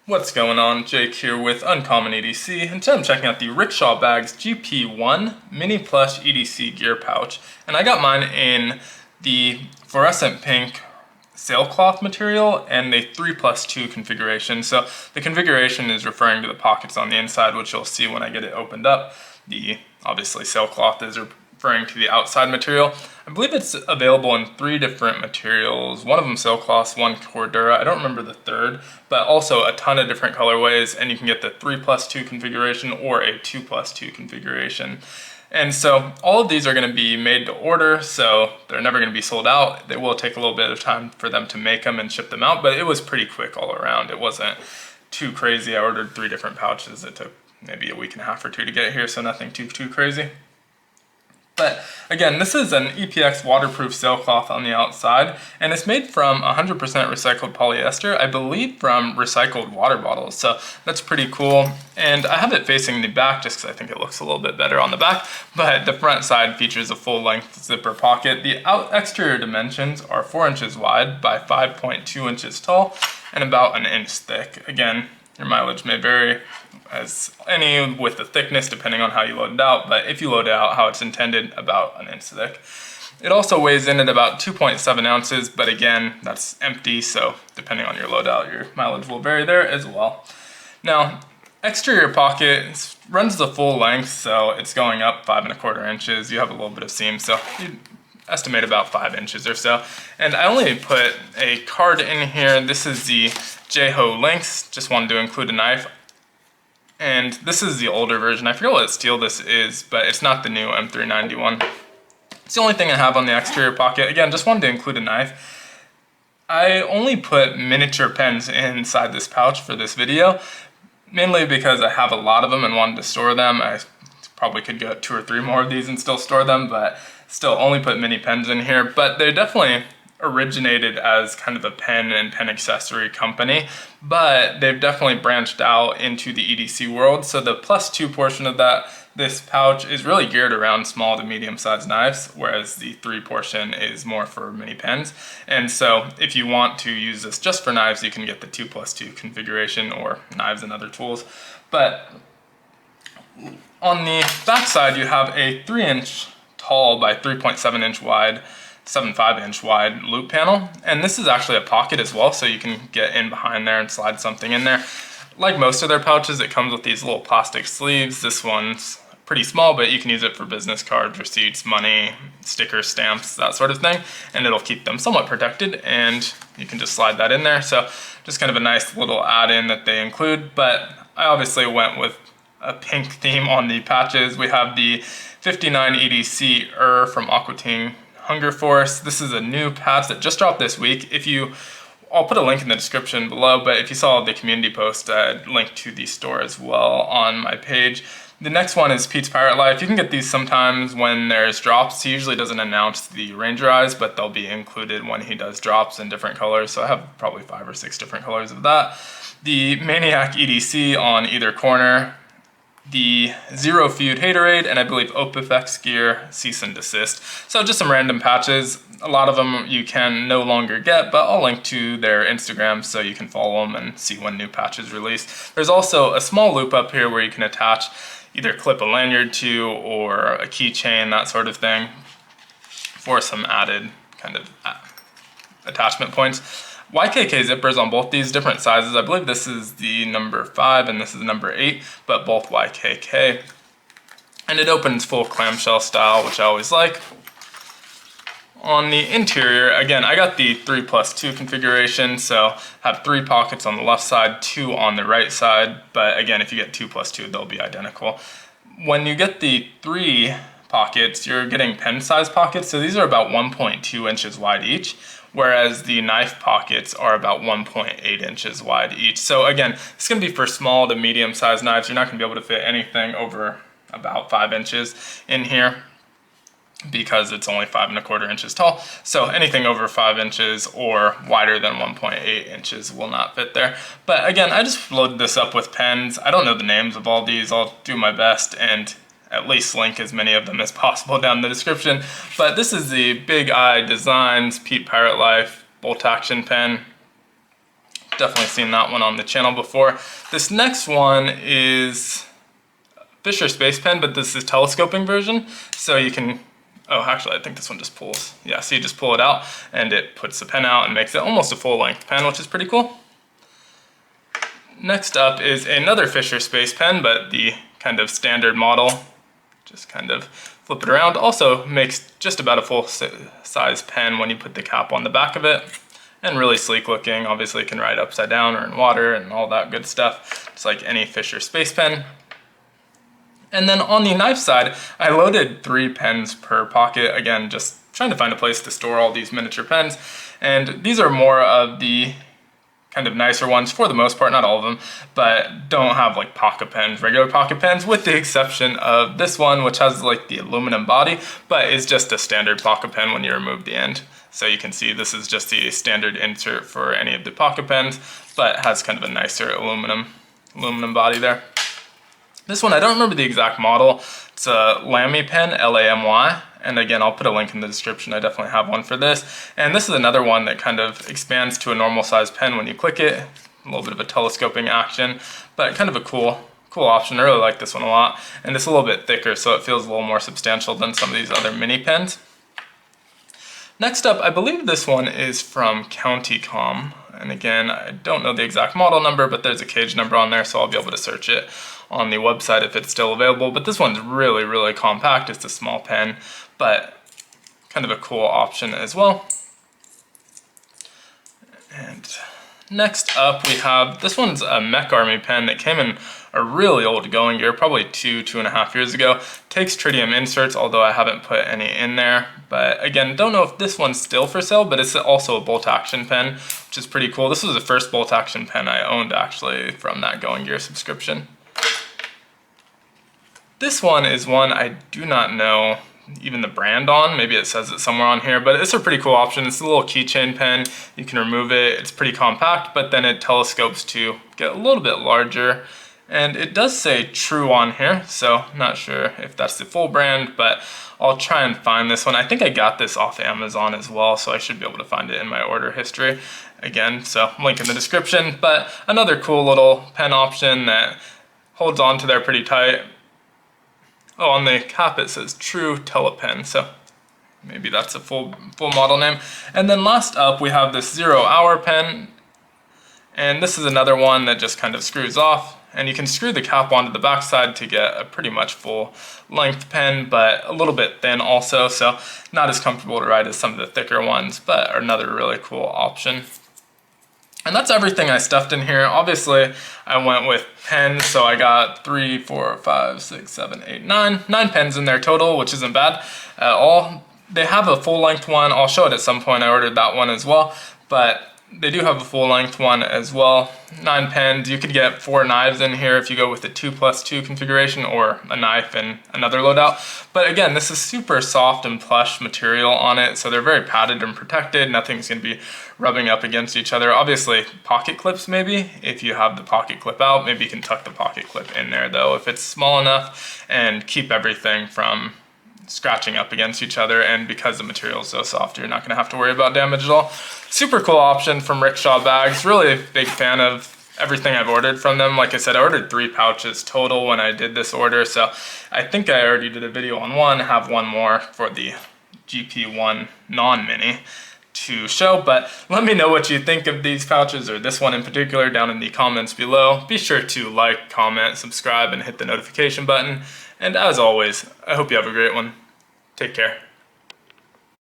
What's going on? Jake here with Uncommon EDC, and today I'm checking out the Rickshaw Bags GP1-Mini Plush EDC gear pouch. And I got mine in the fluorescent pink sailcloth material and a 3+2 configuration. So the configuration is referring to the pockets on the inside, which you'll see when I get it opened up. The obviously sailcloth is referring to the outside material. I believe it's available in 3 different materials. One of them sailcloth, one Cordura. I don't remember the third, but also a ton of different colorways, and you can get the 3+2 configuration or a 2+2 configuration. And so all of these are going to be made to order, so they're never going to be sold out. It will take a little bit of time for them to make them and ship them out, but it was pretty quick all around. It wasn't too crazy. I ordered 3 different pouches. It took maybe a week and a half or 2 to get here, so nothing too crazy. But again, this is an EPX waterproof sailcloth on the outside, and it's made from 100% recycled polyester, I believe from recycled water bottles, so that's pretty cool. And I have it facing the back just because I think it looks a little bit better on the back, but the front side features a full-length zipper pocket. The exterior dimensions are 4 inches wide by 5.2 inches tall and about an inch thick. Again, your mileage may vary as any with the thickness depending on how you load it out, but if you load it out how it's intended, about an inch thick. It also weighs in at about 2.7 ounces, but again, that's empty, so depending on your loadout, your mileage will vary there as well. Now, exterior pocket runs the full length, so it's going up 5¼ inches. You have a little bit of seam, so you estimate about 5 inches or so. And I only put a card in here. This is the J-Ho Lynx, just wanted to include a knife. And this is the older version. I forget what steel this is, but it's not the new M391. It's the only thing I have on the exterior pocket. Again, just wanted to include a knife. I only put miniature pens inside this pouch for this video, mainly because I have a lot of them and wanted to store them. I probably could get 2 or 3 more of these and still store them, but still only put mini pens in here. But they definitely originated as kind of a pen and pen accessory company, but they've definitely branched out into the EDC world. So the +2 portion of this pouch is really geared around small to medium sized knives, whereas the 3 portion is more for mini pens. And so if you want to use this just for knives, you can get the 2+2 configuration, or knives and other tools. But on the back side, you have a 3-inch tall by 3.7-inch wide 7.5-inch wide loop panel, and this is actually a pocket as well, so you can get in behind there and slide something in there. Like most of their pouches, it comes with these little plastic sleeves. This one's pretty small, but you can use it for business cards, receipts, money, stickers, stamps, that sort of thing, and it'll keep them somewhat protected, and you can just slide that in there. So just kind of a nice little add-in that they include. But I obviously went with a pink theme on the patches. We have the 59 EDC from Aqua Teen Hunger Force. This is a new patch that just dropped this week. I'll put a link in the description below, but if you saw the community post, I linked to the store as well on my page. The next one is petespiratelife. You can get these sometimes when there's drops. He usually doesn't announce the Ranger eyes, but they'll be included when he does drops in different colors. So I have probably 5 or 6 different colors of that. The Maniac EDC on either corner. The zerofeud haterade, and I believe opfifexgear cease and desist. So just some random patches. A lot of them you can no longer get, but I'll link to their Instagram so you can follow them and see when new patches release. There's also a small loop up here where you can attach, either clip a lanyard to or a keychain, that sort of thing, for some added kind of attachment points. YKK zippers on both these, different sizes. I believe this is the number 5 and this is the number 8, but both YKK. And it opens full clamshell style, which I always like. On the interior, again, I got the 3+2 configuration, so have 3 pockets on the left side, 2 on the right side, but again, if you get 2+2, they'll be identical. When you get the 3 pockets, you're getting pen size pockets, so these are about 1.2 inches wide each, whereas the knife pockets are about 1.8 inches wide each. So again, it's going to be for small to medium sized knives. You're not going to be able to fit anything over about 5 inches in here because it's only 5¼ inches tall. So anything over 5 inches or wider than 1.8 inches will not fit there. But again, I just loaded this up with pens. I don't know the names of all these. I'll do my best and at least link as many of them as possible down in the description. But this is the Big Eye Designs petespiratelife bolt action pen. Definitely seen that one on the channel before. This next one is Fisher Space Pen, but this is telescoping version. So you can, oh, actually I think this one just pulls. Yeah, so you just pull it out and it puts the pen out and makes it almost a full length pen, which is pretty cool. Next up is another Fisher Space Pen, but the kind of standard model. Just kind of flip it around. Also makes just about a full size pen when you put the cap on the back of it. And really sleek looking. Obviously it can ride upside down or in water and all that good stuff. It's like any Fisher Space Pen. And then on the knife side, I loaded 3 pens per pocket. Again, just trying to find a place to store all these miniature pens. And these are more of the kind of nicer ones for the most part, not all of them, but don't have like pocket pens, regular pocket pens, with the exception of this one, which has like the aluminum body, but is just a standard pocket pen when you remove the end. So you can see this is just the standard insert for any of the pocket pens, but has kind of a nicer aluminum body there. This one, I don't remember the exact model. It's a Lamy pen, L-A-M-Y. And again, I'll put a link in the description. I definitely have one for this. And this is another one that kind of expands to a normal size pen when you click it. A little bit of a telescoping action, but kind of a cool option. I really like this one a lot. And it's a little bit thicker, so it feels a little more substantial than some of these other mini pens. Next up, I believe this one is from CountyCom. And again, I don't know the exact model number, but there's a cage number on there, so I'll be able to search it on the website if it's still available. But this one's really, really compact. It's a small pen, but kind of a cool option as well. And next up we have, this one's a Mech Army pen that came in a really old going gear, probably 2.5 years ago. Takes tritium inserts, although I haven't put any in there. But again, don't know if this one's still for sale, but it's also a bolt action pen, which is pretty cool. This was the first bolt action pen I owned actually from that going gear subscription. This one is one I do not know even the brand on. Maybe it says it somewhere on here, but it's a pretty cool option. It's a little keychain pen. You can remove it. It's pretty compact, but then it telescopes to get a little bit larger. And it does say True on here, so not sure if that's the full brand, but I'll try and find this one. I think I got this off Amazon as well, so I should be able to find it in my order history. Again, so link in the description, but another cool little pen option that holds on to there pretty tight. Oh, on the cap it says True Telepen, so maybe that's a full model name. And then last up we have this 0 hour pen, and this is another one that just kind of screws off. And you can screw the cap onto the backside to get a pretty much full length pen, but a little bit thin also, so not as comfortable to ride as some of the thicker ones, but another really cool option. And that's everything I stuffed in here. Obviously, I went with pens, so I got 3, 4, 5, 6, 7, 8, 9 pens in there total, which isn't bad at all. They have a full length one. I'll show it at some point. I ordered that one as well, but they do have a full length one as well. 9 pens. You could get 4 knives in here if you go with the 2+2 configuration, or a knife and another loadout. But again, this is super soft and plush material on it, so they're very padded and protected. Nothing's going to be rubbing up against each other. Obviously, pocket clips maybe. If you have the pocket clip out, maybe you can tuck the pocket clip in there though, if it's small enough, and keep everything from scratching up against each other. And because the material is so soft, you're not going to have to worry about damage at all. Super cool option from Rickshaw Bags. Really a big fan of everything I've ordered from them. Like I said, I ordered 3 pouches total when I did this order, so I think I already did a video on one, have one more for the GP1 non-mini to show. But let me know what you think of these pouches, or this one in particular, down in the comments below. Be sure to like, comment, subscribe, and hit the notification button. And as always, I hope you have a great one. Take care.